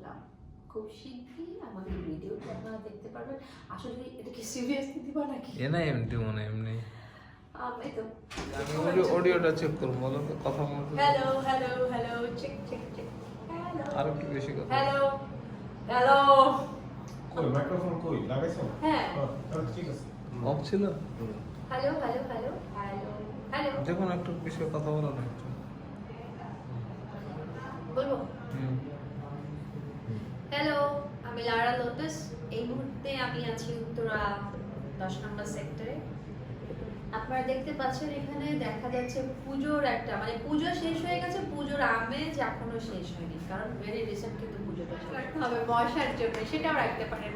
করলাম। খুব শীঘ্রই আমাদের ভিডিওটা আপনারা দেখতে পারবেন। আসলে এটা কি সিরিয়াসলি দিবা নাকি? না এমনি মনে এমনি। এই তো আমি অডিওটা চেক করব, বলো তো কথা বলতে। Hello hello hello check check check. Hello আর একটু বেশি কথা। Hello hello. কই মাইক্রোফোন কই লাগাইছো? হ্যাঁ তাহলে ঠিক আছে। অফ ছিল? Hello hello hello hello hello দেখুন একটু বেশি কথা বলো না একটু। বলবো হুম। হ্যালো, আমি লারা লোটাস। এই মুহূর্তে আমি আছি উত্তরা 10 নম্বর সেক্টরে। আপনারা দেখতে পাচ্ছেন এখানে দেখা যাচ্ছে পুজোর একটা মানে পুজো শেষ হয়ে গেছে, পুজোর আমেজ এখনো শেষ হয়নি, কারণ ভেরি রিসেন্ট কিন্তু পুজোটা রাখতে হবে মশার জন্য, সেটাও রাখতে পারেন।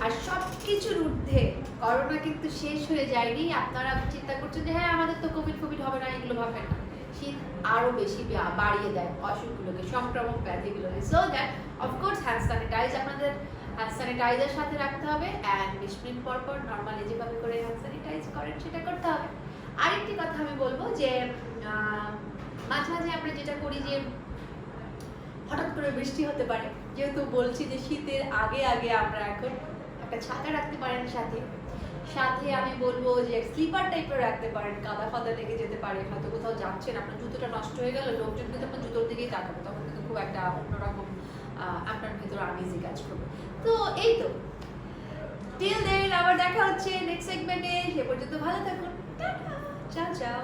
আর সব কিছুর ঊর্ধ্বে করোনা কিন্তু শেষ হয়ে যায়নি। আপনারা চিন্তা করছেন যে হ্যাঁ আমাদের তো কোভিড হবে না, এগুলো ভাবেন না। শীত আরো বেশি বাড়িয়ে দেয় অসুখগুলোকে, সংক্রামক ব্যাধিগুলোকে। So that of course hand sanitise আপনাদের হ্যান্ড স্যানিটাইজার সাথে রাখতে হবে, অ্যান্ড 20 মিনিট পর পর নর্মালি যেভাবে করে হ্যান্ড স্যানিটাইজ করেন সেটা করতে হবে। আরেকটি কথা আমি বলবো যে মাঝে মাঝে আমরা যেটা করি যে হঠাৎ করে বৃষ্টি হতে পারে, যেহেতু বলছি যে শীতের আগে আগে আমরা এখন একটা ছাতা রাখতে পারেন সাথে। সাথে আমি বলবো যে স্লিপার টাইপের রাখতে পারেন, কাদা ফাদা লেগে যেতে পারে, হয়তো কোথাও যাচ্ছেন আপনার জুতোটা নষ্ট হয়ে গেল, লোকজন কিন্তু আপনার জুতোর দিকেই তাকাবে, তখন কিন্তু খুব একটা অন্যরকম আপনার ভিতরে আনইজি কাজ করবে। তো এই তো টিল দেন আবার দেখা হচ্ছে নেক্সট সেগমেন্টে, সে পর্যন্ত ভালো থাকুন, টাটা, চাও চাও।